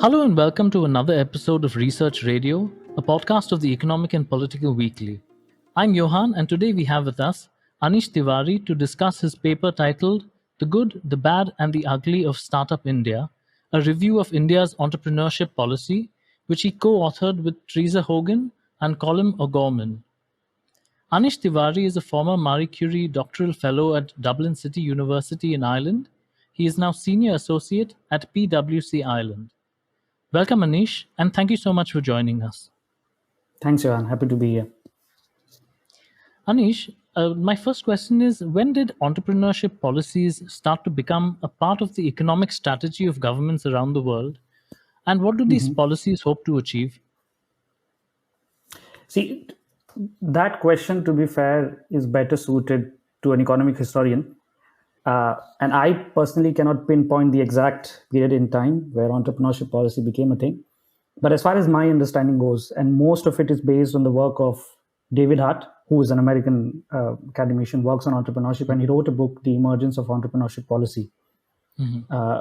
Hello and welcome to another episode of Research Radio, a podcast of the Economic and Political Weekly. I'm Johan, and today we have with us Anish Tiwari to discuss his paper titled The Good, the Bad, and the Ugly of Startup India, a review of India's entrepreneurship policy, which he co authored with Teresa Hogan and Colm O'Gorman. Anish Tiwari is a former Marie Curie doctoral fellow at Dublin City University in Ireland. He is now senior associate at PwC Ireland. Welcome, Anish, and thank you so much for joining us. Thanks, Johan. Happy to be here. Anish, my first question is, when did entrepreneurship policies start to become a part of the economic strategy of governments around the world? And what do these policies hope to achieve? See, that question, to be fair, is better suited to an economic historian. And I personally cannot pinpoint the exact period in time where entrepreneurship policy became a thing. But as far as my understanding goes, and most of it is based on the work of David Hart, who is an American academician, works on entrepreneurship, and he wrote a book, The Emergence of Entrepreneurship Policy.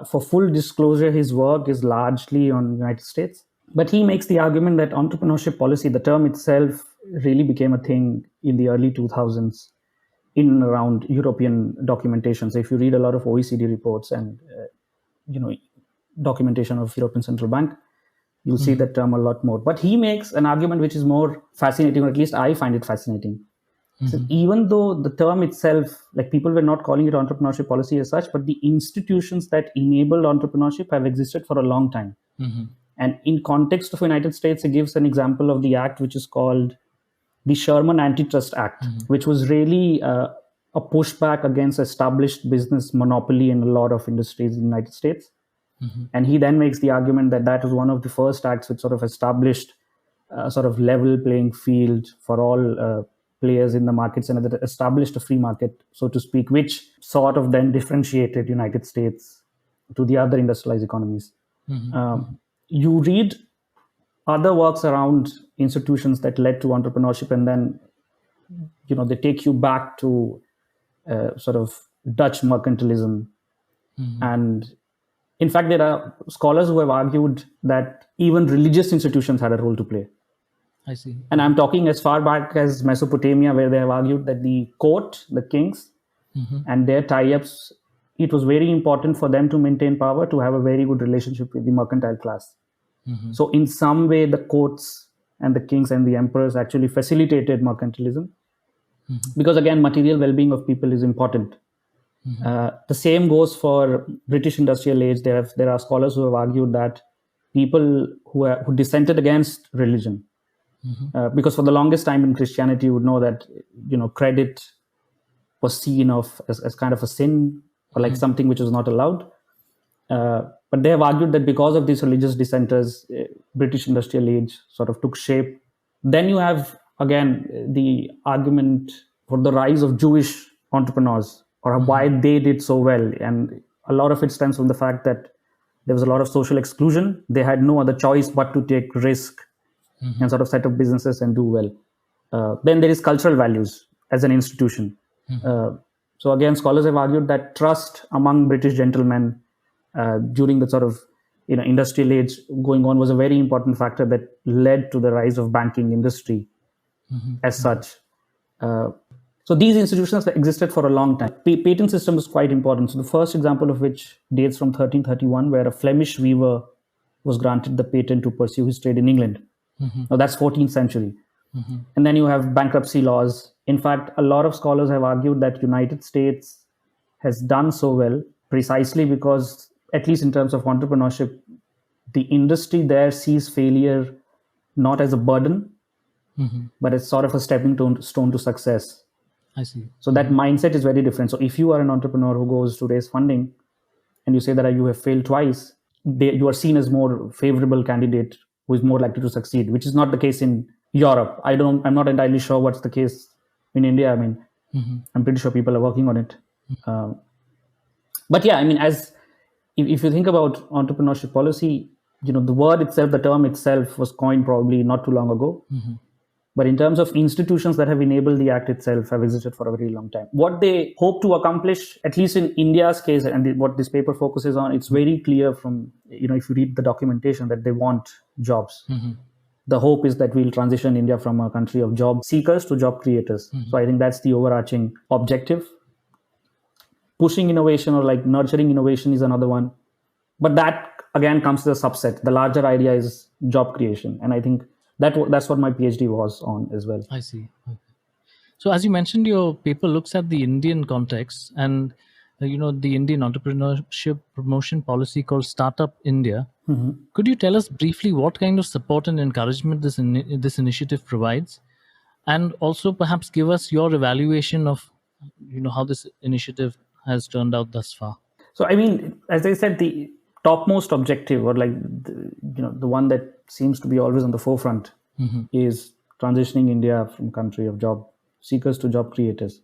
For full disclosure, his work is largely on the United States. But he makes the argument that entrepreneurship policy, the term itself, really became a thing in the early 2000s in and around European documentation. So if you read a lot of OECD reports and documentation of European Central Bank, you'll see that term a lot more. But he makes an argument which is more fascinating, or at least I find it fascinating. So even though the term itself, like people were not calling it entrepreneurship policy as such, but the institutions that enabled entrepreneurship have existed for a long time. And in context of the United States, he gives an example of the act which is called the Sherman Antitrust Act, which was really a pushback against established business monopoly in a lot of industries in the United States. And he then makes the argument that that was one of the first acts which sort of established a sort of level playing field for all players in the markets, and that established a free market, so to speak, which sort of then differentiated United States to the other industrialized economies. You read other works around institutions that led to entrepreneurship, and then they take you back to sort of Dutch mercantilism. And in fact, there are scholars who have argued that even religious institutions had a role to play. I see. And I'm talking as far back as Mesopotamia, where they have argued that the court, the kings, and their tie-ups, it was very important for them to maintain power, to have a very good relationship with the mercantile class. So in some way, the courts and the kings and the emperors actually facilitated mercantilism, because again, material well-being of people is important. The same goes for British industrial age. There are scholars who have argued that people who dissented against religion, because for the longest time in Christianity, you would know that credit was seen as kind of a sin, or like something which was not allowed. But they have argued that because of these religious dissenters, British industrial age sort of took shape. Then you have, again, the argument for the rise of Jewish entrepreneurs, or why they did so well. And a lot of it stems from the fact that there was a lot of social exclusion. They had no other choice but to take risk and sort of set up businesses and do well. Then there is cultural values as an institution. So again, scholars have argued that trust among British gentlemen during the sort of industrial age going on was a very important factor that led to the rise of banking industry as such. So these institutions existed for a long time. Patent system is quite important. So the first example of which dates from 1331, where a Flemish weaver was granted the patent to pursue his trade in England. Now that's 14th century. And then you have bankruptcy laws. In fact, a lot of scholars have argued that United States has done so well precisely because, at least in terms of entrepreneurship, the industry there sees failure not as a burden, but as sort of a stepping stone to success. I see. So that mindset is very different. So if you are an entrepreneur who goes to raise funding and you say that you have failed twice, you are seen as more favorable candidate who is more likely to succeed, which is not the case in Europe. I'm not entirely sure what's the case in India. I mean, I'm pretty sure people are working on it. But yeah, I mean, if you think about entrepreneurship policy, the word itself, the term itself was coined probably not too long ago. But in terms of institutions that have enabled the act itself, have existed for a very long time. What they hope to accomplish, at least in India's case, and what this paper focuses on, it's very clear from, if you read the documentation, that they want jobs. The hope is that we'll transition India from a country of job seekers to job creators. So I think that's the overarching objective. Pushing innovation or like nurturing innovation is another one. But that again comes to the subset. The larger idea is job creation. And I think that's what my PhD was on as well. I see. Okay. So as you mentioned, your paper looks at the Indian context and the Indian entrepreneurship promotion policy called Startup India. Could you tell us briefly what kind of support and encouragement this initiative provides, and also perhaps give us your evaluation of how this initiative has turned out thus far? So I mean, as I said, the topmost objective, or like the one that seems to be always on the forefront, is transitioning India from country of job seekers to job creators.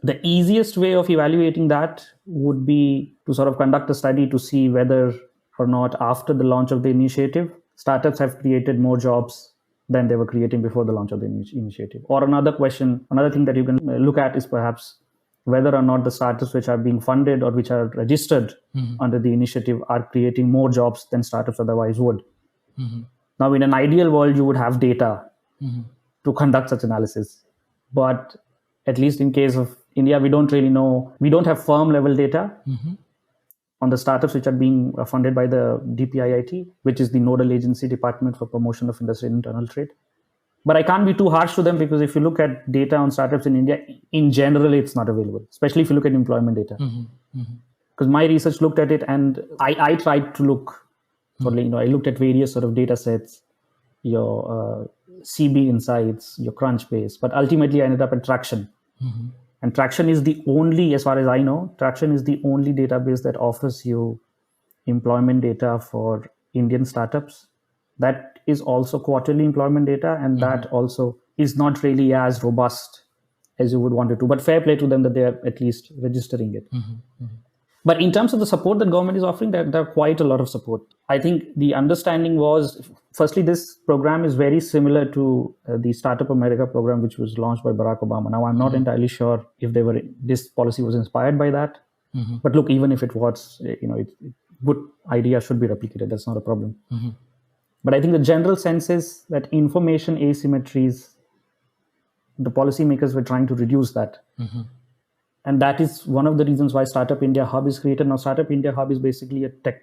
The easiest way of evaluating that would be to sort of conduct a study to see whether or not, after the launch of the initiative, startups have created more jobs than they were creating before the launch of the initiative. Or another thing that you can look at is perhaps whether or not the startups which are being funded or which are registered under the initiative are creating more jobs than startups otherwise would. Now, in an ideal world, you would have data to conduct such analysis. But at least in case of India, we don't really know. We don't have firm level data on the startups which are being funded by the DPIIT, which is the nodal agency, Department for Promotion of Industry and Internal Trade. But I can't be too harsh to them, because if you look at data on startups in India, in general, it's not available, especially if you look at employment data. Because my research looked at it, and I tried to look for, I looked at various sort of data sets, your CB Insights, your Crunchbase, but ultimately I ended up at Traction. And Traction is the only, as far as I know, Traction is the only database that offers you employment data for Indian startups. That is also quarterly employment data, and that also is not really as robust as you would want it to. But fair play to them that they are at least registering it. But in terms of the support that government is offering, there are quite a lot of support. I think the understanding was, firstly, this program is very similar to the Startup America program, which was launched by Barack Obama. Now, I'm not entirely sure if this policy was inspired by that. But look, even if it was, good idea should be replicated. That's not a problem. But I think the general sense is that information asymmetries, the policymakers were trying to reduce that. And that is one of the reasons why Startup India Hub is created. Now, Startup India Hub is basically a tech.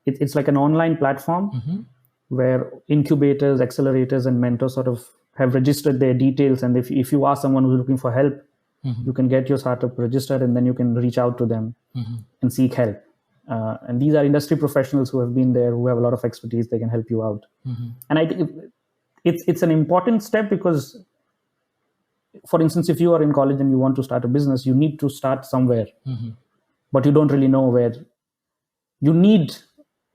It's like an online platform where incubators, accelerators, and mentors sort of have registered their details. And if you are someone who's looking for help, you can get your startup registered, and then you can reach out to them and seek help. And these are industry professionals who have been there, who have a lot of expertise. They can help you out. And I think it's an important step, because, for instance, if you are in college and you want to start a business, you need to start somewhere, but you don't really know where. You need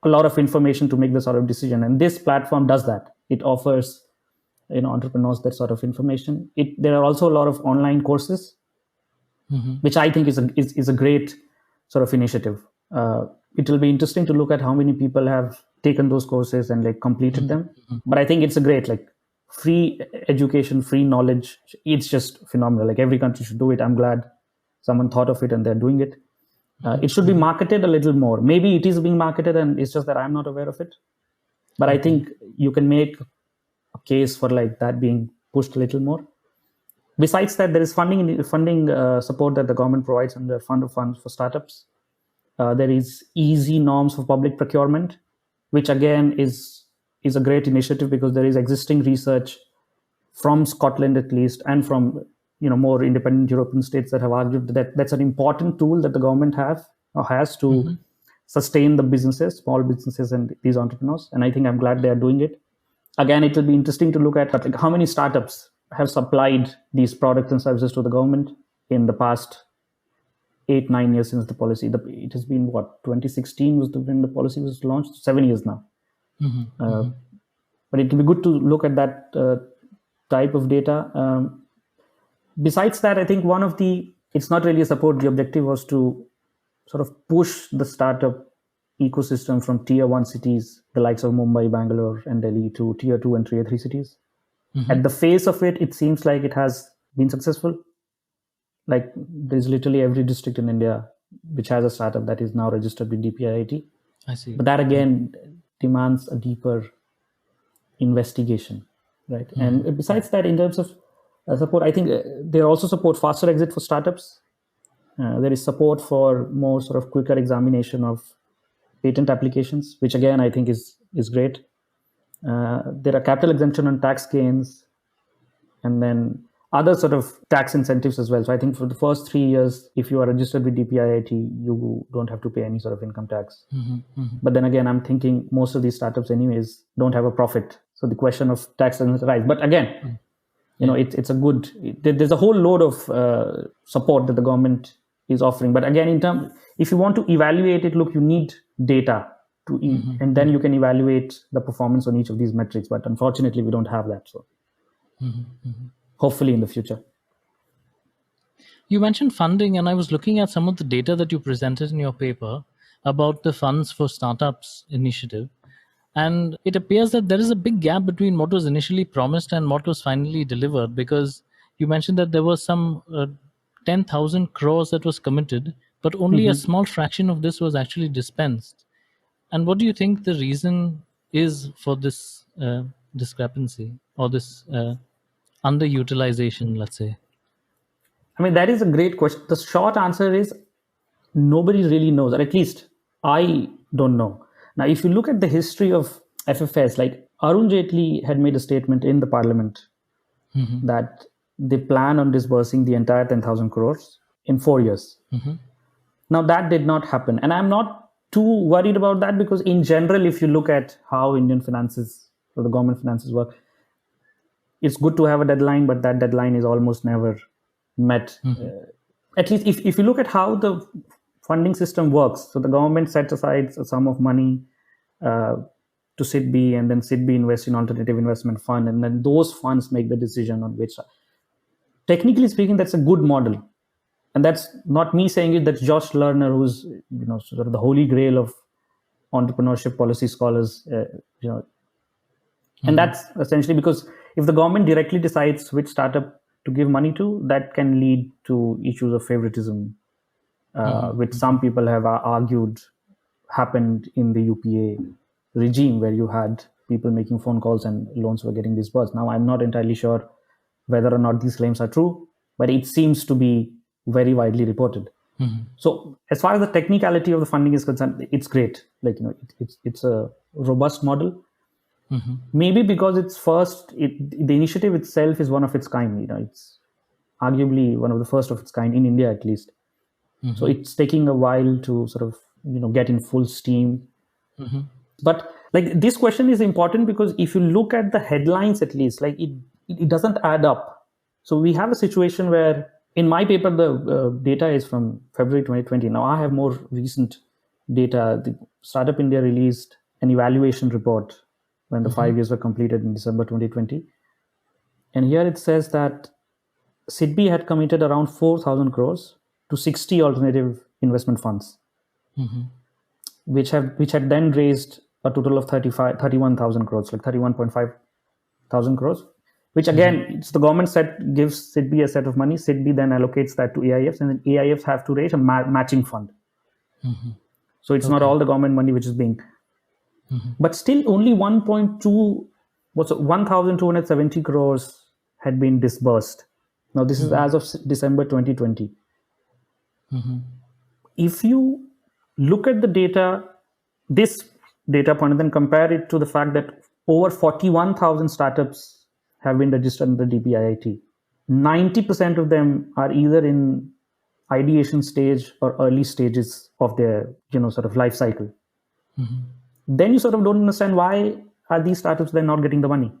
a lot of information to make the sort of decision, and this platform does that. It offers entrepreneurs that sort of information. There are also a lot of online courses, which I think is a great sort of initiative. It will be interesting to look at how many people have taken those courses and like completed them. But I think it's a great, like, free education, free knowledge. It's just phenomenal. Like, every country should do it. I'm glad someone thought of it and they're doing it. It should be marketed a little more. Maybe it is being marketed and it's just that I'm not aware of it. But I think you can make a case for like that being pushed a little more. Besides that, there is funding support that the government provides under Fund of Funds for Startups. There is easy norms for public procurement, which again is a great initiative, because there is existing research from Scotland at least, and from more independent European states that have argued that that's an important tool that the government has to sustain the businesses, small businesses, and these entrepreneurs. And I think I'm glad they are doing it. Again, it will be interesting to look at like how many startups have supplied these products and services to the government in the past 8-9 years since the policy. It has been 2016 was when the policy was launched. 7 years now. But it will be good to look at that type of data. Besides that, I think it's not really a support. The objective was to sort of push the startup ecosystem from tier 1 cities, the likes of Mumbai, Bangalore, and Delhi, to tier 2 and tier 3 cities. At the face of it, it seems like it has been successful. Like there's literally every district in India which has a startup that is now registered with DPIIT. I see. But that again demands a deeper investigation, right? And besides that, in terms of support, I think there also support faster exit for startups. There is support for more sort of quicker examination of patent applications, which again I think is great. There are capital exemption on tax gains, and then other sort of tax incentives as well. So I think for the first 3 years, if you are registered with DPIIT, you don't have to pay any sort of income tax. But then again, I'm thinking most of these startups anyways don't have a profit. So the question of tax doesn't arise. But again, it's a good, there's a whole load of support that the government is offering. But again, if you want to evaluate it, look, you need data and then you can evaluate the performance on each of these metrics. But unfortunately, we don't have that. So hopefully in the future. You mentioned funding, and I was looking at some of the data that you presented in your paper about the Funds for Startups initiative. And it appears that there is a big gap between what was initially promised and what was finally delivered, because you mentioned that there was some 10,000 crores that was committed, but only a small fraction of this was actually dispensed. And what do you think the reason is for this discrepancy or this underutilization, let's say? I mean, that is a great question. The short answer is nobody really knows, or at least I don't know. Now, if you look at the history of FFS, like Arun Jaitley had made a statement in the parliament that they plan on disbursing the entire 10,000 crores in 4 years. Now, that did not happen. And I'm not too worried about that, because in general, if you look at how Indian finances or the government finances work, it's good to have a deadline, but that deadline is almost never met. At least if you look at how the funding system works, so the government sets aside a sum of money to SIDBI, and then SIDBI invests in alternative investment fund, and then those funds make the decision on which. Technically speaking, that's a good model, and that's not me saying it. That's Josh Lerner, who's sort of the holy grail of entrepreneurship policy scholars. And that's essentially because if the government directly decides which startup to give money to, that can lead to issues of favoritism, which some people have argued happened in the UPA regime, where you had people making phone calls and loans were getting disbursed. Now, I'm not entirely sure whether or not these claims are true, but it seems to be very widely reported. So as far as the technicality of the funding is concerned, it's great. Like, it's a robust model. Maybe because it's the initiative itself is one of its kind. It's arguably one of the first of its kind in India, at least. So it's taking a while to sort of get in full steam. But like, this question is important because if you look at the headlines, at least, like it doesn't add up. So we have a situation where, in my paper, the data is from February 2020. Now I have more recent data. The Startup India released an evaluation report when the 5 years were completed in December 2020. And here it says that SIDBI had committed around 4,000 crores to 60 alternative investment funds, which had then raised a total of 31,000 crores, like 31.5 thousand crores, which again, it's the government gives SIDBI a set of money. SIDBI then allocates that to AIFs, and then AIFs have to raise a matching fund. So it's not all the government money which is being, but still only 1,270 crores had been disbursed. Now this is as of December 2020. If you look at the data, this data point, and then compare it to the fact that over 41,000 startups have been registered under DPIIT, 90% of them are either in ideation stage or early stages of their sort of life cycle. Then you sort of don't understand why are these startups then not getting the money.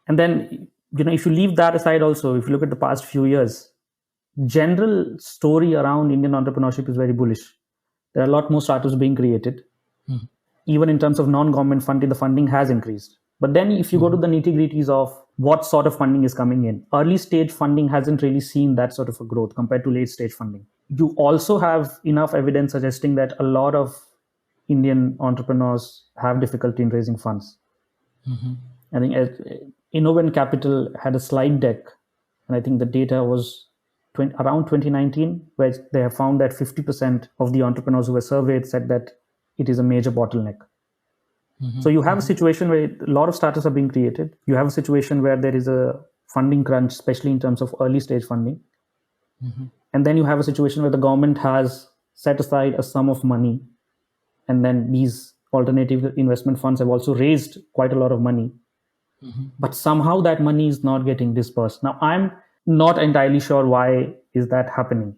And then if you leave that aside, also if you look at the past few years, general story around Indian entrepreneurship is very bullish. There are a lot more startups being created. Even in terms of non-government funding, the funding has increased. But then if you go to the nitty-gritties of what sort of funding is coming in, early stage funding hasn't really seen that sort of a growth compared to late stage funding. You also have enough evidence suggesting that a lot of Indian entrepreneurs have difficulty in raising funds. I think Innovent Capital had a slide deck, and I think the data was around 2019, where they have found that 50% of the entrepreneurs who were surveyed said that it is a major bottleneck. So you have a situation where a lot of startups are being created. You have a situation where there is a funding crunch, especially in terms of early stage funding. And then you have a situation where the government has set aside a sum of money, and then these alternative investment funds have also raised quite a lot of money. But somehow that money is not getting dispersed. Now, I'm not entirely sure why is that happening.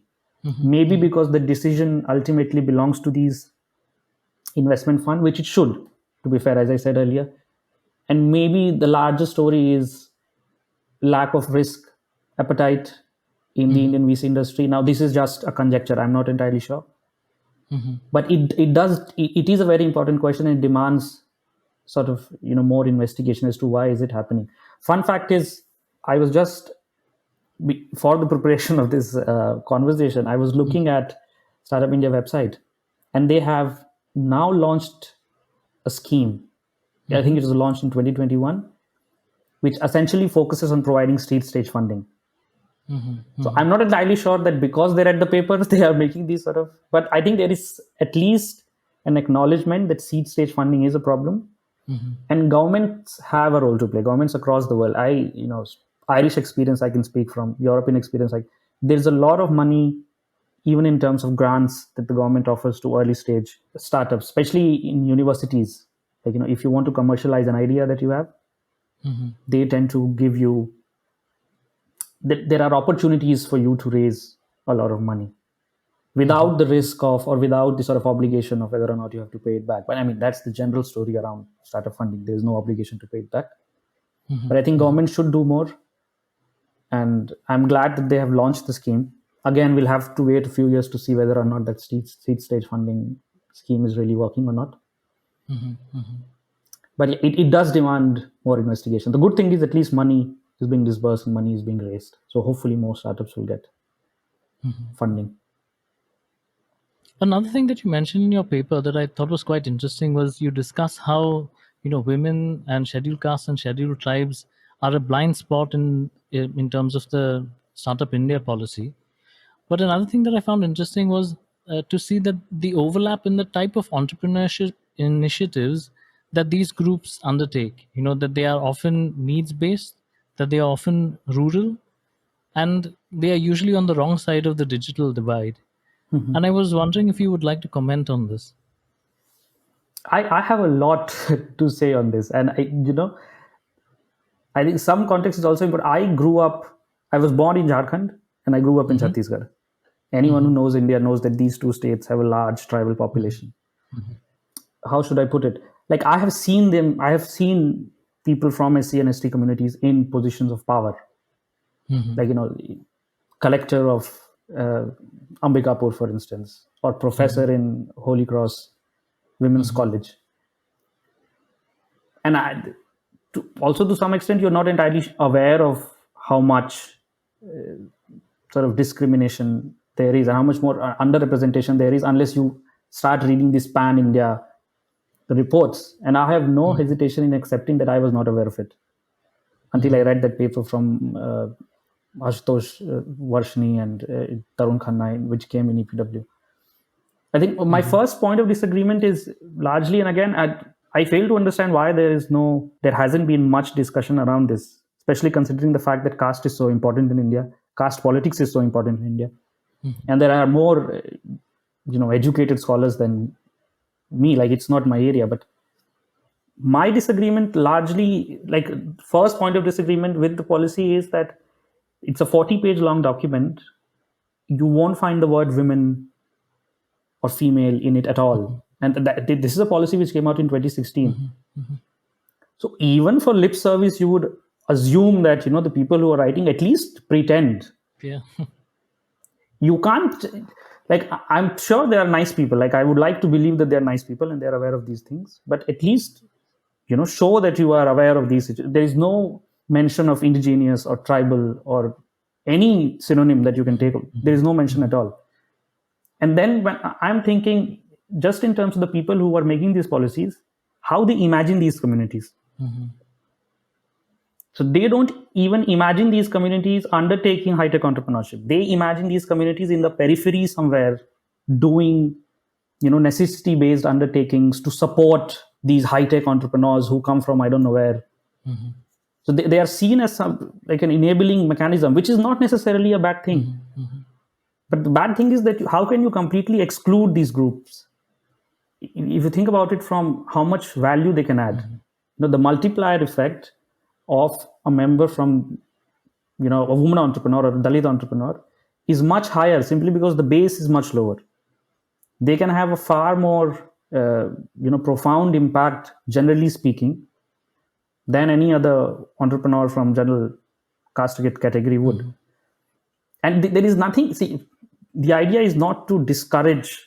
Maybe because the decision ultimately belongs to these investment fund, which it should, to be fair, as I said earlier. And maybe the larger story is lack of risk appetite in the Indian VC industry. Now, this is just a conjecture. I'm not entirely sure. But it is a very important question, and it demands sort of more investigation as to why is it happening. Fun fact is, I was just for the preparation of this conversation, I was looking at Startup India website, and they have now launched a scheme. I think it was launched in 2021, which essentially focuses on providing seed stage funding. So I'm not entirely sure that because they read the papers, they are making these sort of, but I think there is at least an acknowledgement that seed stage funding is a problem. And governments have a role to play. Governments across the world. Irish experience I can speak from, European experience. Like, there's a lot of money, even in terms of grants that the government offers to early stage startups, especially in universities. Like, if you want to commercialize an idea that you have, they tend to give you. There are opportunities for you to raise a lot of money without the risk of, or without the sort of obligation of whether or not you have to pay it back. But I mean, that's the general story around startup funding. There's no obligation to pay it back. But I think government should do more. And I'm glad that they have launched the scheme. Again, we'll have to wait a few years to see whether or not that seed stage funding scheme is really working or not. But it does demand more investigation. The good thing is at least money is being disbursed and money is being raised. So hopefully more startups will get funding. Another thing that you mentioned in your paper that I thought was quite interesting was you discuss how women and scheduled castes and scheduled tribes are a blind spot in terms of the Startup India policy. But another thing that I found interesting was to see that the overlap in the type of entrepreneurship initiatives that these groups undertake. That they are often needs based, that they are often rural, and they are usually on the wrong side of the digital divide. And I was wondering if you would like to comment on this. I have a lot to say on this, and I think some context is also important. I was born in Jharkhand and I grew up in Chhattisgarh. Anyone who knows India knows that these two states have a large tribal population. How should I put it? Like, I have seen people from SC and ST communities in positions of power. Like, collector of Ambikapur, for instance, or professor in Holy Cross Women's College. And also to some extent, you're not entirely aware of how much sort of discrimination there is and how much more underrepresentation there is unless you start reading these pan-India reports. And I have no hesitation in accepting that I was not aware of it until I read that paper from Ashutosh Varshni and Tarun Khanna, which came in EPW. I think my first point of disagreement is largely, and again, I fail to understand why there hasn't been much discussion around this, especially considering the fact that caste is so important in India. Caste politics is so important in India. And there are more, educated scholars than me. Like, it's not my area, but my disagreement largely, like, first point of disagreement with the policy is that it's a 40-page long document. You won't find the word women or female in it at all. And this is a policy which came out in 2016. So even for lip service, you would assume that, the people who are writing at least pretend. Yeah. You can't, like, I'm sure there are nice people. Like, I would like to believe that they're nice people and they're aware of these things. But at least, show that you are aware of these. There is no mention of indigenous or tribal or any synonym that you can take. There is no mention at all. And then when I'm thinking, just in terms of the people who are making these policies, how they imagine these communities. So they don't even imagine these communities undertaking high-tech entrepreneurship. They imagine these communities in the periphery somewhere doing, necessity-based undertakings to support these high-tech entrepreneurs who come from I don't know where. So they are seen as like an enabling mechanism, which is not necessarily a bad thing. But the bad thing is that how can you completely exclude these groups? If you think about it from how much value they can add, the multiplier effect of a member from, a woman entrepreneur or a Dalit entrepreneur is much higher simply because the base is much lower. They can have a far more, profound impact, generally speaking, than any other entrepreneur from general caste category would. And there is nothing, see, the idea is not to discourage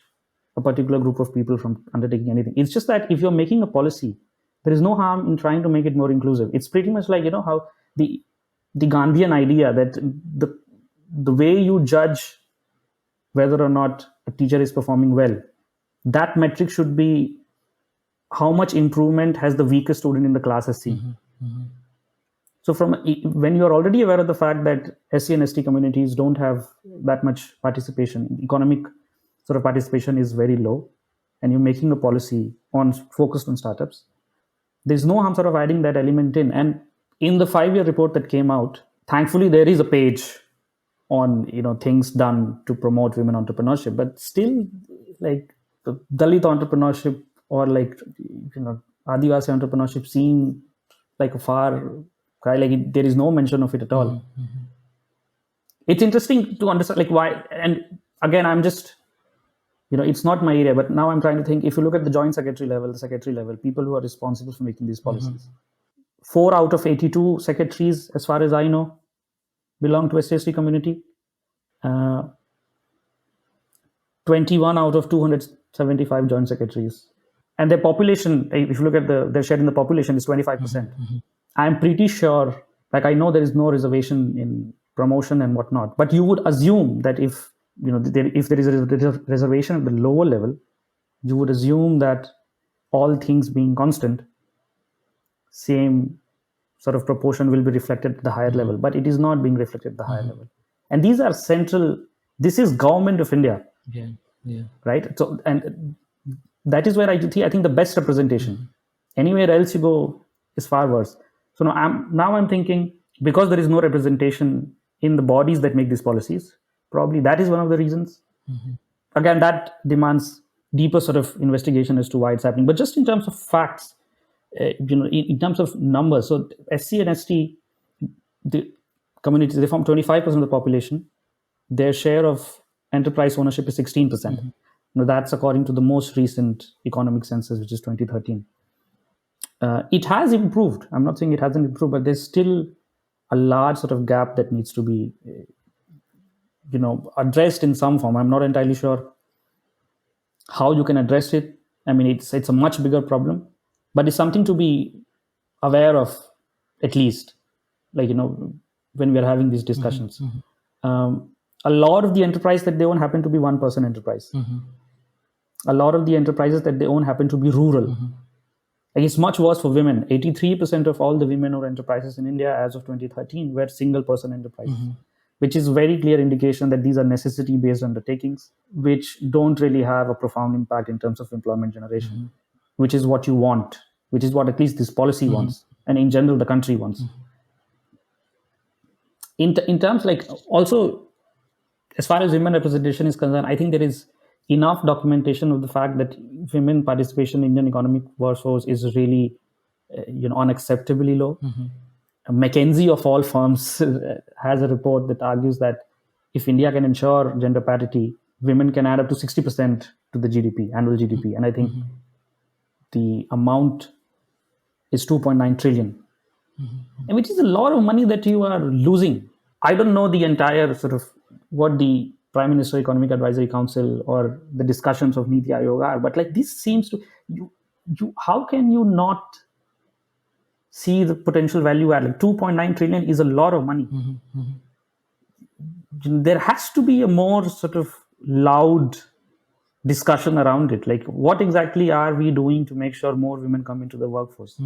a particular group of people from undertaking anything. It's just that if you're making a policy, there is no harm in trying to make it more inclusive. It's pretty much like, how the Gandhian idea that the way you judge whether or not a teacher is performing well, that metric should be how much improvement has the weakest student in the class has seen. So when you're already aware of the fact that SC and ST communities don't have that much participation, economic sort of participation is very low, and you're making a policy focused on startups, there's no harm sort of adding that element in. And in the 5-year report that came out, thankfully there is a page on things done to promote women entrepreneurship, but still, like, the Dalit entrepreneurship or like Adivasi entrepreneurship seem like a far cry. Like there is no mention of it at all. It's interesting to understand like why. And again, I'm just it's not my area, but now I'm trying to think. If you look at the joint secretary level, the secretary level, people who are responsible for making these policies, 4 out of 82 secretaries, as far as I know, belong to SC community. 21 out of 275 joint secretaries, and their population, if you look at their share in the population, is 25%. I'm pretty sure, like I know there is no reservation in promotion and whatnot, but you would assume that if there is a reservation at the lower level, you would assume that all things being constant, same sort of proportion will be reflected at the higher level, but it is not being reflected at the higher level. And these are central. This is government of India. Right. So, and that is where I think the best representation. Anywhere else you go is far worse. So now I'm thinking, because there is no representation in the bodies that make these policies, probably that is one of the reasons. Again, that demands deeper sort of investigation as to why it's happening. But just in terms of facts, in terms of numbers, so SC and ST, the communities, they form 25% of the population. Their share of enterprise ownership is 16%. That's according to the most recent economic census, which is 2013. It has improved. I'm not saying it hasn't improved, but there's still a large sort of gap that needs to be, addressed in some form. I'm not entirely sure how you can address it. I mean, it's a much bigger problem, but it's something to be aware of, at least, like, when we are having these discussions. A lot of the enterprise that they own happen to be one-person enterprise. A lot of the enterprises that they own happen to be rural. Like it's much worse for women. 83% of all the women-owned enterprises in India as of 2013 were single-person enterprises, which is very clear indication that these are necessity-based undertakings, which don't really have a profound impact in terms of employment generation, which is what you want, which is what at least this policy wants, and in general the country wants. In terms, like, also, as far as women representation is concerned, I think there is enough documentation of the fact that women participation in Indian economic workforce is really, unacceptably low. McKinsey of all firms has a report that argues that if India can ensure gender parity, women can add up to 60% to the GDP, annual GDP. And I think the amount is 2.9 trillion, which is a lot of money that you are losing. I don't know the entire sort of what the Prime Minister Economic Advisory Council or the discussions of Niti Aayog are, but like this seems to you how can you not see the potential value add? Like 2.9 trillion is a lot of money. There has to be a more sort of loud discussion around it. Like, what exactly are we doing to make sure more women come into the workforce?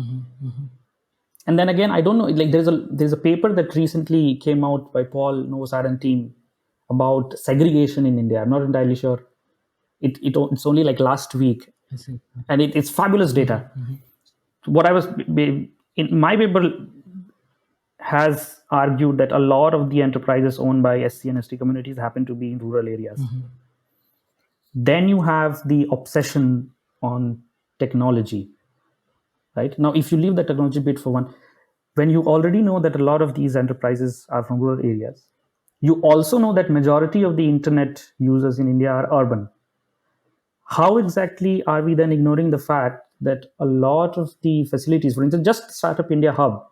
And then again, I don't know, like there's a paper that recently came out by Paul Novosad and team about segregation in India. I'm not entirely sure. It's only like last week, I see. and it's fabulous data. What I was in my paper has argued that a lot of the enterprises owned by SC and ST communities happen to be in rural areas. Then you have the obsession on technology, right? Now, if you leave the technology bit for one, when you already know that a lot of these enterprises are from rural areas, you also know that majority of the internet users in India are urban. How exactly are we then ignoring the fact that a lot of the facilities, for instance, just Startup India Hub,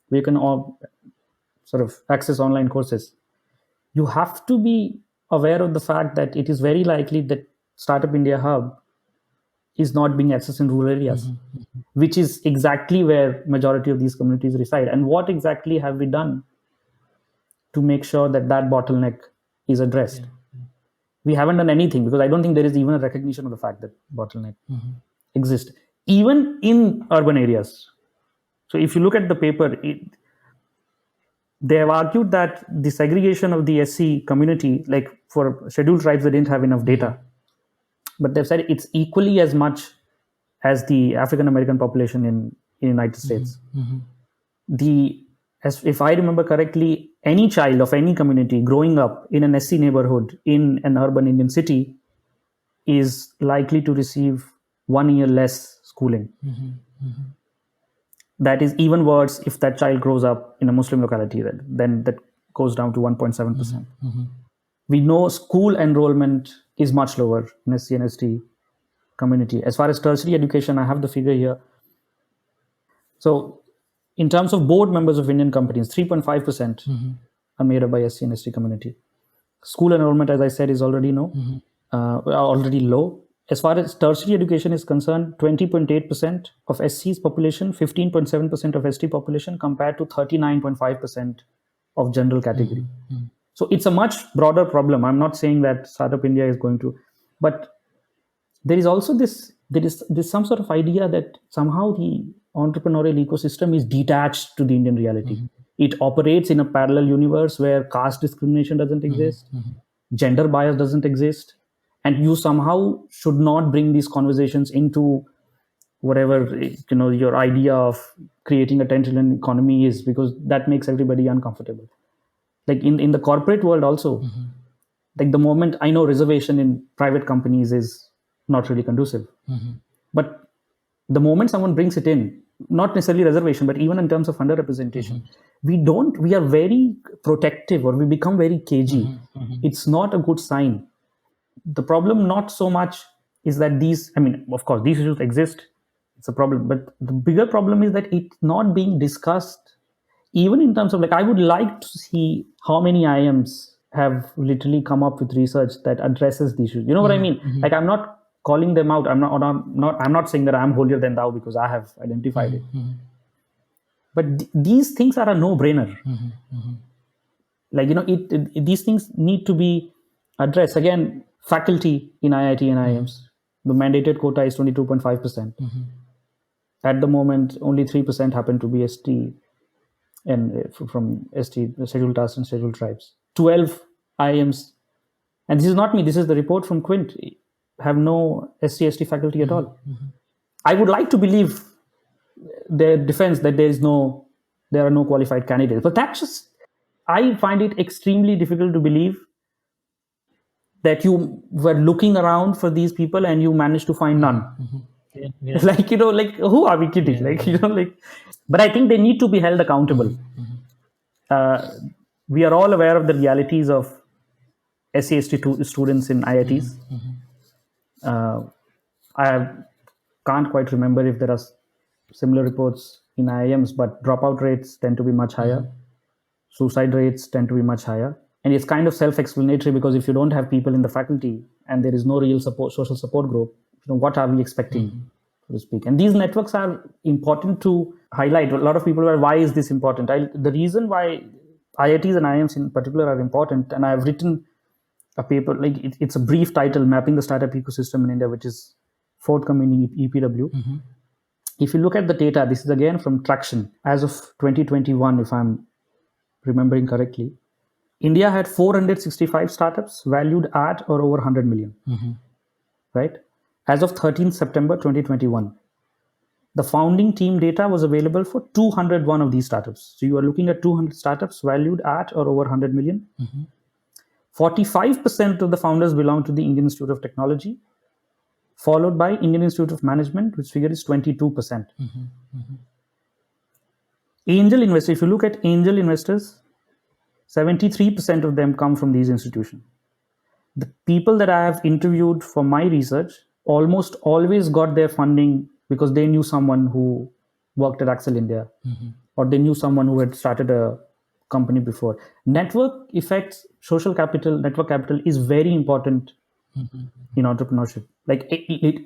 where you can all sort of access online courses, you have to be aware of the fact that it is very likely that Startup India Hub is not being accessed in rural areas, which is exactly where majority of these communities reside. And what exactly have we done to make sure that that bottleneck is addressed? We haven't done anything, because I don't think there is even a recognition of the fact that bottleneck exists, even in urban areas. So if you look at the paper, they have argued that the segregation of the SC community, like for scheduled tribes, they didn't have enough data, but they've said it's equally as much as the African American population in United States. If I remember correctly, any child of any community growing up in an SC neighborhood in an urban Indian city is likely to receive 1 year less schooling. That is even worse if that child grows up in a Muslim locality, then that goes down to 1.7%. We know school enrollment is much lower in SC and ST community. As far as tertiary education, I have the figure here. So in terms of board members of Indian companies, 3.5% are made up by SC and ST community. School enrollment, as I said, is already already low. As far as tertiary education is concerned, 20.8% of SC's population, 15.7% of ST population, compared to 39.5% of general category. So it's a much broader problem. I'm not saying that Startup India is going to, but there is also there is some sort of idea that somehow the entrepreneurial ecosystem is detached to the Indian reality. It operates in a parallel universe where caste discrimination doesn't exist, gender bias doesn't exist, and you somehow should not bring these conversations into whatever your idea of creating a 10 trillion economy is, because that makes everybody uncomfortable. Like in the corporate world also, like the moment I know reservation in private companies is not really conducive, but the moment someone brings it in, not necessarily reservation, but even in terms of underrepresentation, we are very protective, or we become very cagey. It's not a good sign. The problem not so much is that of course these issues exist, it's a problem, but the bigger problem is that it's not being discussed, even in terms of, like, I would like to see how many IIMs have literally come up with research that addresses these issues. You know what I mean? Like, I'm not calling them out. I'm not saying that I'm holier than thou because I have identified it. But these things are a no-brainer. Like, these things need to be addressed. Again, faculty in IIT and IIMs, the mandated quota is 22.5%. At the moment, only 3% happen to be ST and from ST, scheduled castes and scheduled tribes. 12 IIMs, and this is not me, this is the report from Quint, have no SC, ST faculty at all. I would like to believe their defense that there are no qualified candidates, but I find it extremely difficult to believe that you were looking around for these people and you managed to find none. Like, who are we kidding? But I think they need to be held accountable. We are all aware of the realities of SC, ST students in IITs. I can't quite remember if there are similar reports in IIMs, but dropout rates tend to be much higher. Suicide rates tend to be much higher. And it's kind of self-explanatory, because if you don't have people in the faculty and there is no real social support group, what are we expecting, so to speak? And these networks are important to highlight. A lot of people are, why is this important? The reason why IITs and IIMs in particular are important, and I've written a paper, like it's a brief title, Mapping the Startup Ecosystem in India, which is forthcoming in EPW. If you look at the data, this is again from Traction. As of 2021, if I'm remembering correctly, India had 465 startups valued at or over 100 million. Right? As of 13th September 2021, the founding team data was available for 201 of these startups. So you are looking at 200 startups valued at or over 100 million. 45% of the founders belong to the Indian Institute of Technology, followed by Indian Institute of Management, which figure is 22%. Angel investors, if you look at angel investors, 73% of them come from these institutions. The people that I have interviewed for my research almost always got their funding because they knew someone who worked at Axel India, or they knew someone who had started a company before. Network effects, social capital, network capital is very important in entrepreneurship. Like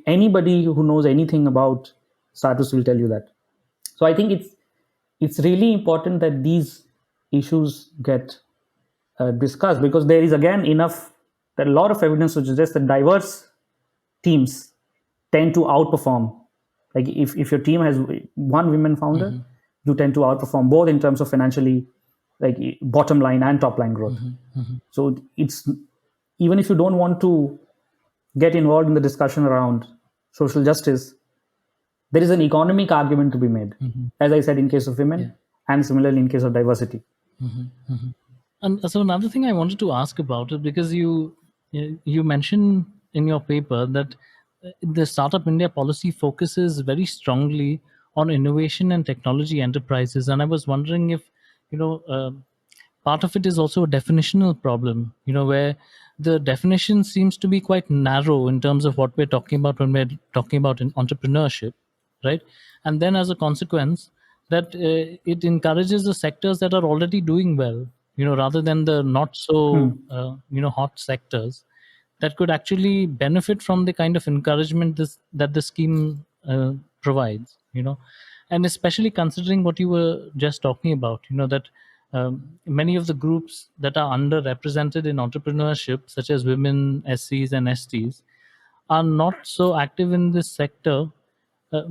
anybody who knows anything about startups will tell you that. So I think it's really important that these issues get discussed, because there is again a lot of evidence to suggest that diverse teams tend to outperform. Like if your team has one women founder, you tend to outperform both in terms of financially, like bottom line and top line growth. So it's, even if you don't want to get involved in the discussion around social justice, there is an economic argument to be made, as I said, in case of women, and similarly in case of diversity. And so another thing I wanted to ask about it, because you mentioned in your paper that the Startup India policy focuses very strongly on innovation and technology enterprises, and I was wondering if part of it is also a definitional problem, where the definition seems to be quite narrow in terms of what we're talking about when we're talking about in entrepreneurship, right? And then as a consequence, that it encourages the sectors that are already doing well, rather than the not so hot sectors that could actually benefit from the kind of encouragement that the scheme provides, and especially considering what you were just talking about, that many of the groups that are underrepresented in entrepreneurship, such as women, SCs, and STs, are not so active in this sector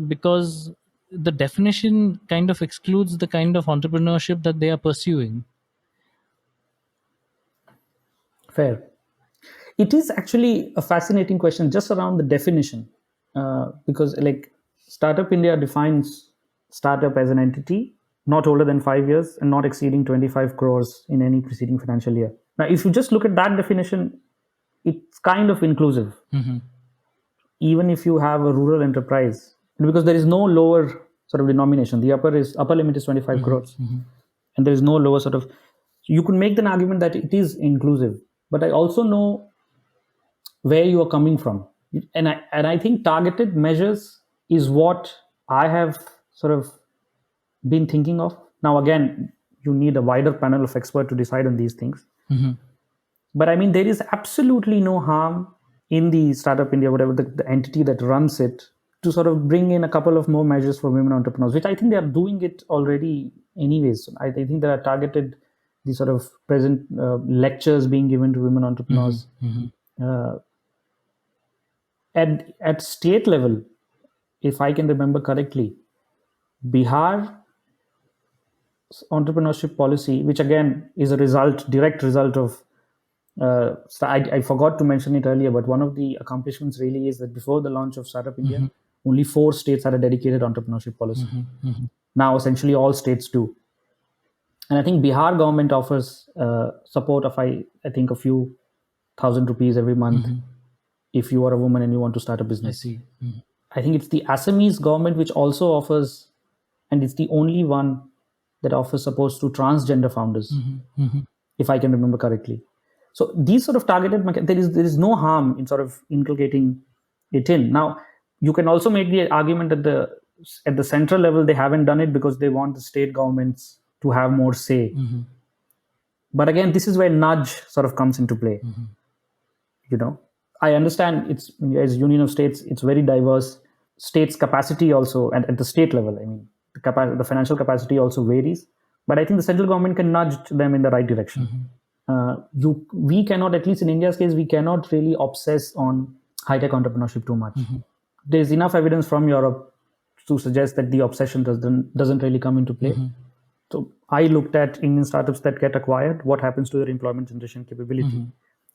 because the definition kind of excludes the kind of entrepreneurship that they are pursuing. Fair. It is actually a fascinating question just around the definition, because like Startup India defines startup as an entity not older than 5 years and not exceeding 25 crores in any preceding financial year. Now, if you just look at that definition, it's kind of inclusive. Even if you have a rural enterprise, because there is no lower sort of denomination, the upper limit is 25 crores, and there is no lower sort of. So you could make an argument that it is inclusive, but I also know where you are coming from, and I think targeted measures is what I have sort of been thinking of. Now again, you need a wider panel of experts to decide on these things. But I mean, there is absolutely no harm in the Startup India, whatever the entity that runs it, to sort of bring in a couple of more measures for women entrepreneurs, which I think they are doing it already anyways. I think there are targeted, the sort of present lectures being given to women entrepreneurs. At state level, if I can remember correctly, Bihar entrepreneurship policy, which again is a direct result of, I forgot to mention it earlier, but one of the accomplishments really is that before the launch of Startup India, only 4 states had a dedicated entrepreneurship policy. Now essentially all states do. And I think Bihar government offers support of, I think, a few thousand rupees every month if you are a woman and you want to start a business. I see. I think it's the Assamese government which also offers, and it's the only one that offers support to transgender founders, if I can remember correctly. So these sort of targeted, there is no harm in sort of inculcating it in. Now, you can also make the argument that at the central level, they haven't done it because they want the state governments to have more say. But again, this is where nudge sort of comes into play. I understand it's, as Union of States, it's very diverse. States' capacity also, and at the state level, I mean, the financial capacity also varies. But I think the central government can nudge them in the right direction. We cannot, at least in India's case, we cannot really obsess on high-tech entrepreneurship too much. There's enough evidence from Europe to suggest that the obsession doesn't really come into play. So I looked at Indian startups that get acquired, what happens to their employment generation capability.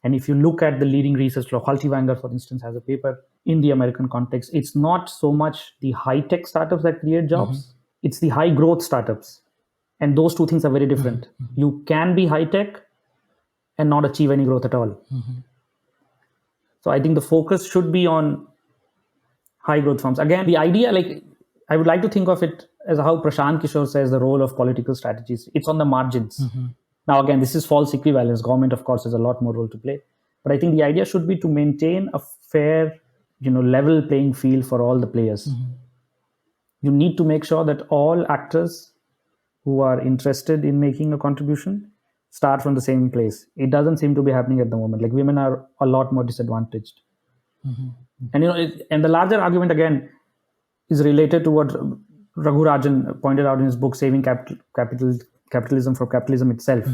And if you look at the leading research, Haltiwanger, for instance, has a paper in the American context. It's not so much the high-tech startups that create jobs, it's the high-growth startups. And those two things are very different. You can be high-tech and not achieve any growth at all. So I think the focus should be on high-growth firms. Again, the idea, like, I would like to think of it as how Prashant Kishore says the role of political strategies. It's on the margins. Now, again, this is false equivalence. Government, of course, has a lot more role to play. But I think the idea should be to maintain a fair, level playing field for all the players. You need to make sure that all actors who are interested in making a contribution start from the same place. It doesn't seem to be happening at the moment. Like, women are a lot more disadvantaged. And and the larger argument again is related to what Raghu Rajan pointed out in his book, Saving Capitalism for Capitalism Itself.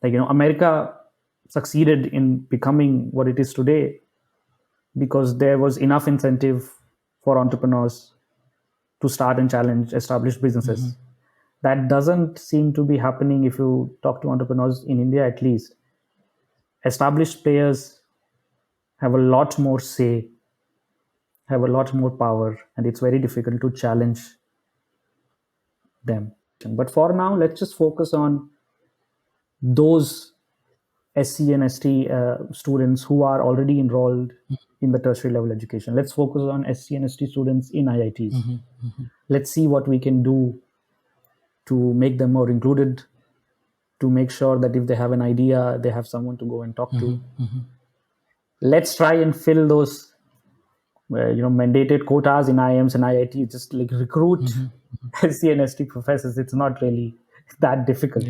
Like, America succeeded in becoming what it is today because there was enough incentive for entrepreneurs to start and challenge established businesses. That doesn't seem to be happening if you talk to entrepreneurs in India, at least. Established players have a lot more say, have a lot more power, and it's very difficult to challenge them. But for now, let's just focus on those SC and ST students who are already enrolled in the tertiary level education. Let's focus on SC and ST students in IITs. Let's see what we can do to make them more included, to make sure that if they have an idea, they have someone to go and talk to. Let's try and fill those mandated quotas in IIMs and IITs. Just like recruit SC and ST professors. It's not really that difficult.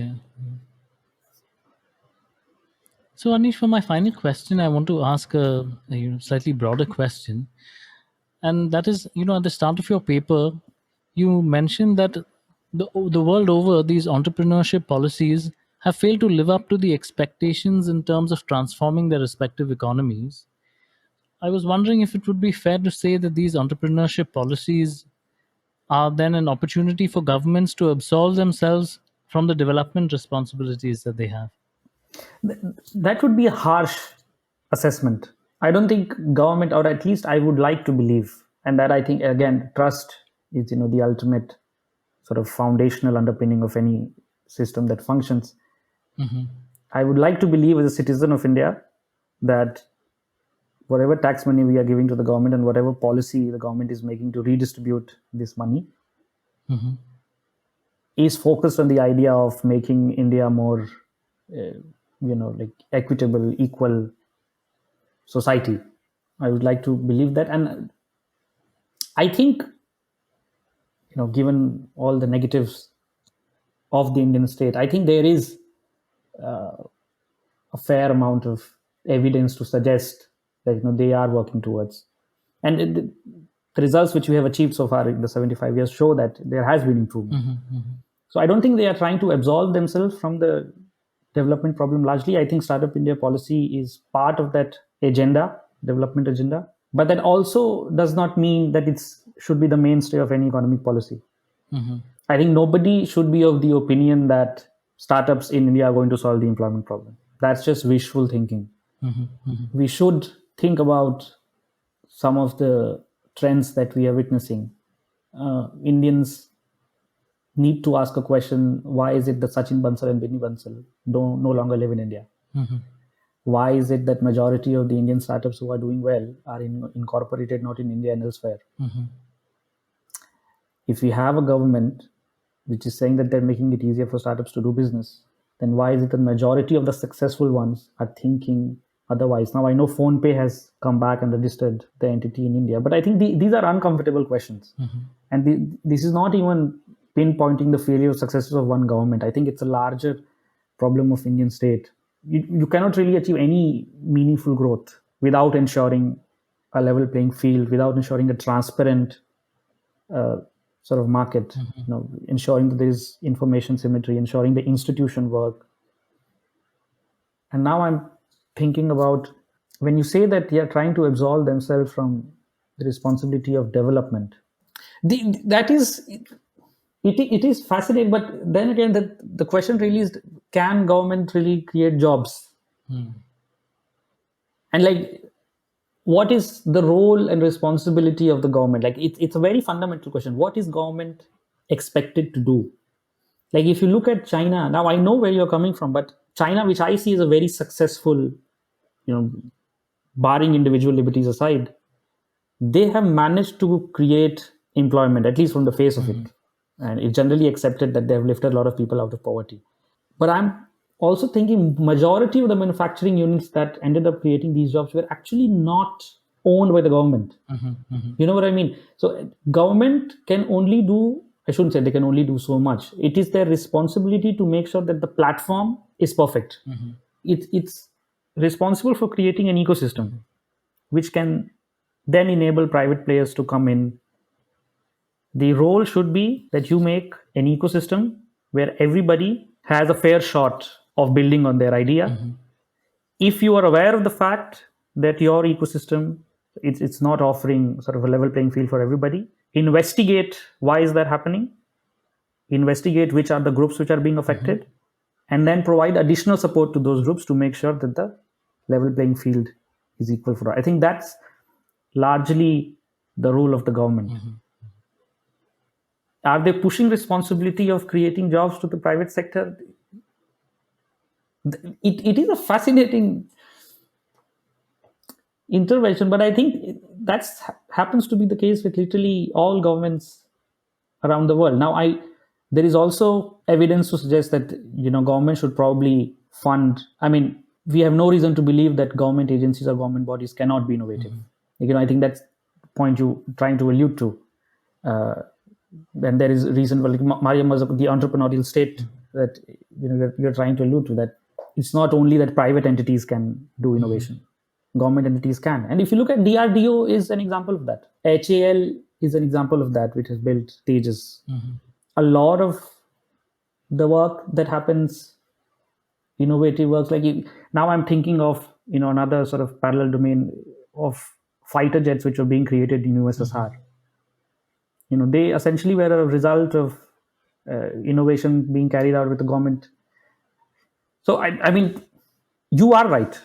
So, Anish, for my final question, I want to ask a slightly broader question. And that is, at the start of your paper, you mentioned that the world over, these entrepreneurship policies have failed to live up to the expectations in terms of transforming their respective economies. I was wondering if it would be fair to say that these entrepreneurship policies are then an opportunity for governments to absolve themselves from the development responsibilities that they have. That would be a harsh assessment. I don't think government, or at least I would like to believe, and that I think, again, trust is the ultimate sort of foundational underpinning of any system that functions. I would like to believe as a citizen of India that whatever tax money we are giving to the government and whatever policy the government is making to redistribute this money is focused on the idea of making India more like equitable, equal society. I would like to believe that. And I think, given all the negatives of the Indian state, I think there is a fair amount of evidence to suggest that they are working towards. And the results which we have achieved so far in the 75 years show that there has been improvement. So I don't think they are trying to absolve themselves from the development problem largely. I think Startup India policy is part of that agenda, development agenda. But that also does not mean that it should be the mainstay of any economic policy. I think nobody should be of the opinion that startups in India are going to solve the employment problem. That's just wishful thinking. We should think about some of the trends that we are witnessing. Indians need to ask a question: why is it that Sachin Bansal and Binny Bansal no longer live in India? Why is it that majority of the Indian startups who are doing well are incorporated not in India and elsewhere? If we have a government which is saying that they're making it easier for startups to do business, then why is it the majority of the successful ones are thinking otherwise? Now, I know PhonePe has come back and registered the entity in India, but I think these are uncomfortable questions. And this is not even pinpointing the failure or successes of one government. I think it's a larger problem of Indian state. You cannot really achieve any meaningful growth without ensuring a level playing field, without ensuring a transparent sort of market, ensuring that there is information symmetry, ensuring the institution work. And now I'm thinking about, when you say that they are trying to absolve themselves from the responsibility of development, That is it is fascinating, but then again, the question really is: can government really create jobs? And like, what is the role and responsibility of the government? Like, it's a very fundamental question. What is government expected to do? Like, if you look at China, now I know where you're coming from, but China, which I see as a very successful, barring individual liberties aside, they have managed to create employment, at least from the face of it. And it's generally accepted that they have lifted a lot of people out of poverty. But I'm also thinking majority of the manufacturing units that ended up creating these jobs were actually not owned by the government. You know what I mean? So government can only do, I shouldn't say they can only do so much. It is their responsibility to make sure that the platform is perfect. It's responsible for creating an ecosystem which can then enable private players to come in. The role should be that you make an ecosystem where everybody has a fair shot of building on their idea. If you are aware of the fact that your ecosystem it's not offering sort of a level playing field for everybody, investigate why is that happening, investigate which are the groups which are being affected, and then provide additional support to those groups to make sure that the level playing field is equal for all. I think that's largely the role of the government. Are they pushing responsibility of creating jobs to the private sector? It is a fascinating intervention, but I think that's happens to be the case with literally all governments around the world. Now, there is also evidence to suggest that government should probably fund. I mean, we have no reason to believe that government agencies or government bodies cannot be innovative. I think that's the point you trying to allude to. And there is reason, like Mariam was the entrepreneurial state that you're trying to allude to, that it's not only that private entities can do innovation, government entities can. And if you look at DRDO is an example of that. HAL is an example of that, which has built stages. A lot of the work that happens, innovative works, like now I'm thinking of another sort of parallel domain of fighter jets which were being created in USSR. They essentially were a result of innovation being carried out with the government. So I mean, you are right,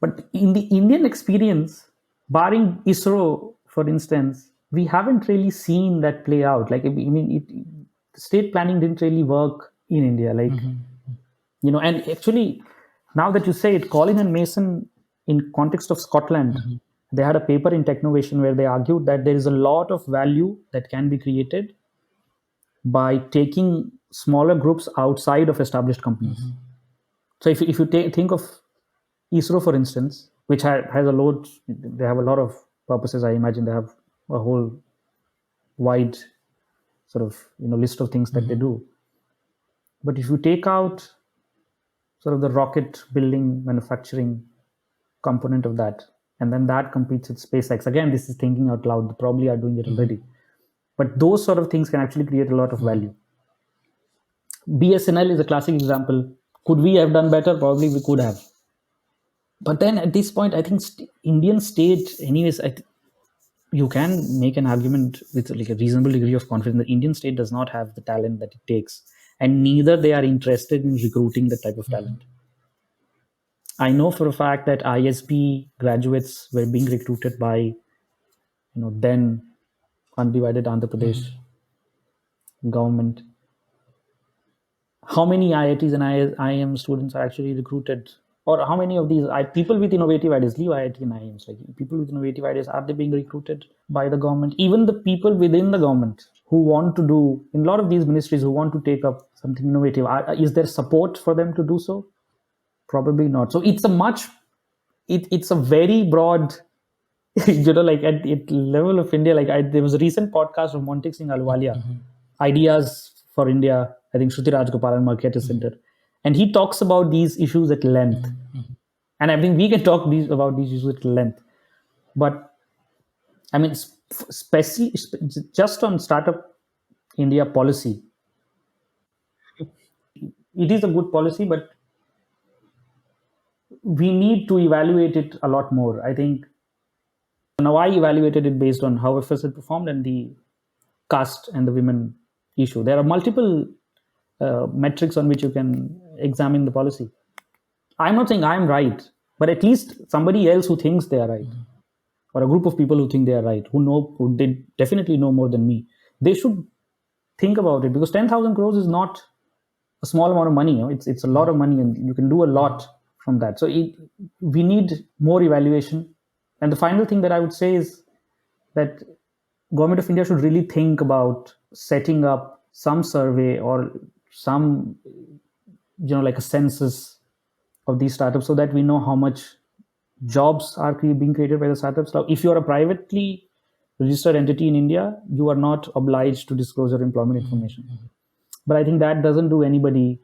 but in the Indian experience, barring ISRO, for instance, we haven't really seen that play out. Like, I mean, state planning didn't really work in India. Like, and actually, now that you say it, Collin and Mason, in context of Scotland, they had a paper in Technovation where they argued that there is a lot of value that can be created by taking smaller groups outside of established companies. So if you think of ISRO, for instance, which has a load, they have a lot of purposes. I imagine they have a whole wide sort of list of things that they do. But if you take out sort of the rocket building manufacturing component of that, and then that competes with SpaceX. Again, this is thinking out loud. They probably are doing it already. But those sort of things can actually create a lot of value. BSNL is a classic example. Could we have done better? Probably we could have. But then at this point, I think Indian state, anyways, you can make an argument with like a reasonable degree of confidence that Indian state does not have the talent that it takes, and neither they are interested in recruiting that type of talent. I know for a fact that ISB graduates were being recruited by, then undivided Andhra Pradesh government. How many IITs and IIM students are actually recruited, or how many of these people with innovative ideas, leave IIT and IIMs, like people with innovative ideas, are they being recruited by the government? Even the people within the government who want to do, in a lot of these ministries, who want to take up something innovative, is there support for them to do so? Probably not. So it's a very broad, like at level of India. Like there was a recent podcast of Montek Singh Ahluwalia, Ideas for India. I think Shruti Rajgopalan Marketer Center, and he talks about these issues at length. And I think we can talk about these issues at length. But I mean, especially just on Startup India policy, it is a good policy, but we need to evaluate it a lot more. I think now I evaluated it based on how FS had performed and the caste and the women issue. There are multiple metrics on which you can examine the policy. I'm not saying I'm right, but at least somebody else who thinks they are right, or a group of people who think they are right, who they definitely know more than me, they should think about it, because 10,000 crores is not a small amount of money. It's a lot of money, and you can do a lot from that. So we need more evaluation. And the final thing that I would say is that government of India should really think about setting up some survey or some, like a census of these startups, so that we know how much jobs are being created by the startups. Now, if you are a privately registered entity in India, you are not obliged to disclose your employment information. But I think that doesn't do anybody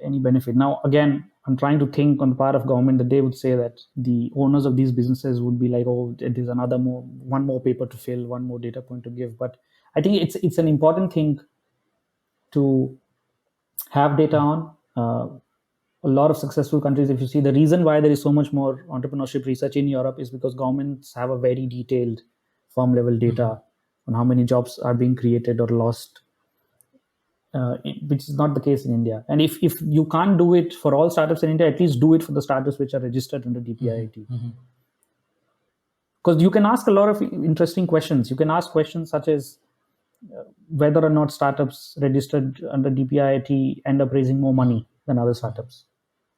any benefit. Now, again, I'm trying to think on the part of government that they would say that the owners of these businesses would be like, oh, there's one more paper to fill, one more data point to give. But I think it's an important thing to have data on. A lot of successful countries, if you see, the reason why there is so much more entrepreneurship research in Europe is because governments have a very detailed firm level data on how many jobs are being created or lost, which is not the case in India. And if you can't do it for all startups in India, at least do it for the startups which are registered under DPIIT. Because you can ask a lot of interesting questions. You can ask questions such as whether or not startups registered under DPIIT end up raising more money than other startups.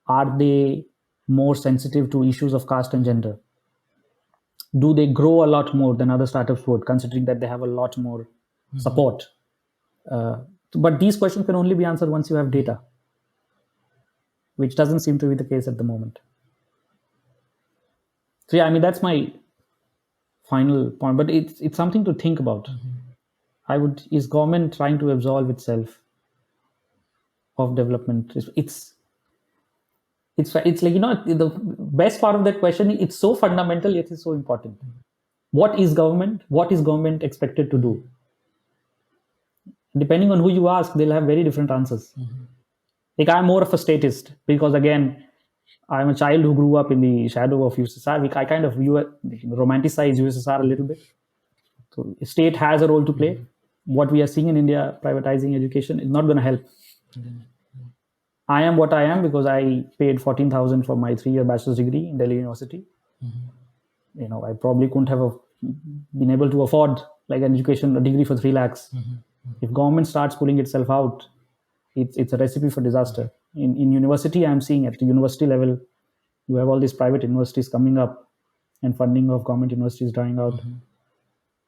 Are they more sensitive to issues of caste and gender? Do they grow a lot more than other startups would, considering that they have a lot more support? But these questions can only be answered once you have data, which doesn't seem to be the case at the moment. So yeah, I mean, that's my final point, but it's something to think about. Is government trying to absolve itself of development? It's like, the best part of that question, it's so fundamental, yet it's so important. What is government? What is government expected to do? Depending on who you ask, they'll have very different answers. Like, I'm more of a statist because, again, I'm a child who grew up in the shadow of USSR. I kind of romanticize USSR a little bit. So state has a role to play. What we are seeing in India, privatizing education, is not going to help. I am what I am because I paid 14,000 for my 3-year bachelor's degree in Delhi University. I probably couldn't have been able to afford like a degree for 3 lakhs. If government starts pulling itself out, it's a recipe for disaster. In university, I'm seeing at the university level, you have all these private universities coming up and funding of government universities drying out.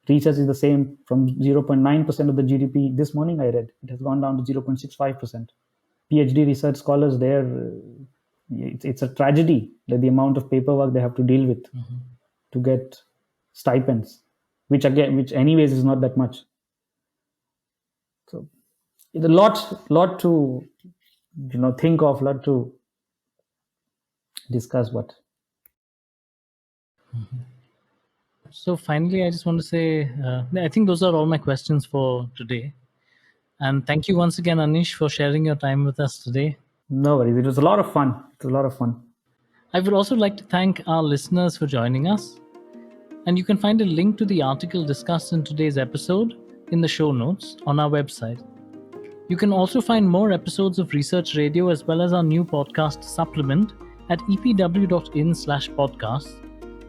Research is the same, from 0.9% of the GDP. This morning I read, it has gone down to 0.65%. PhD research scholars there, it's a tragedy that the amount of paperwork they have to deal with to get stipends, which anyways is not that much. So it's a lot to think of, lot to discuss. But so finally, I just want to say, I think those are all my questions for today. And thank you once again, Anish, for sharing your time with us today. No worries. It was a lot of fun. I would also like to thank our listeners for joining us. And you can find a link to the article discussed in today's episode in the show notes on our website. You can also find more episodes of Research Radio as well as our new podcast supplement at epw.in/podcast.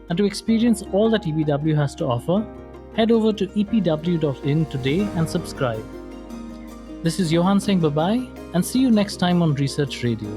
And to experience all that EPW has to offer, head over to epw.in today and subscribe. This is Johan saying bye-bye and see you next time on Research Radio.